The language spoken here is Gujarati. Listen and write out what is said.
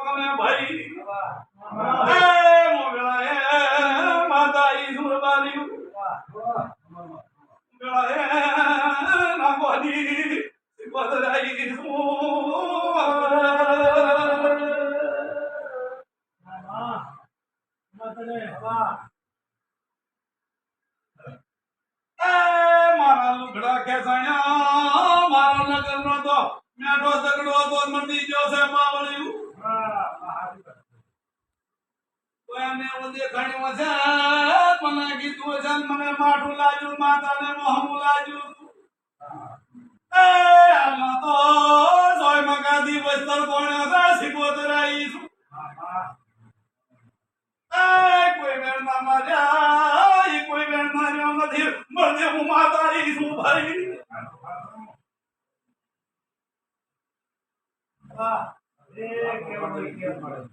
કને ભાઈ એ મોગળા એ માતા ઈ સુરબારી મોગળા એ ના બોલી બદરાઈ સુ મારા લુગડા ખેસાણ્યા મારા નગર નો તો મેઠો ઝઘડો તો મંડી ગયો છે માવળ્યું એને દેખાણ્યું છે મને કીધું છે મને માઠું લાગ્યું માતાને મોહમું લાગ્યું એ આમાં તો સોય મગાદી બસ્તર કોણ્યો છે સિકોતરાઈ છું કોઈ વેર ના માર્યા કોઈ વેર માર્યો નથી મળે હું માતા શું ભાઈ વાહ એ કેવું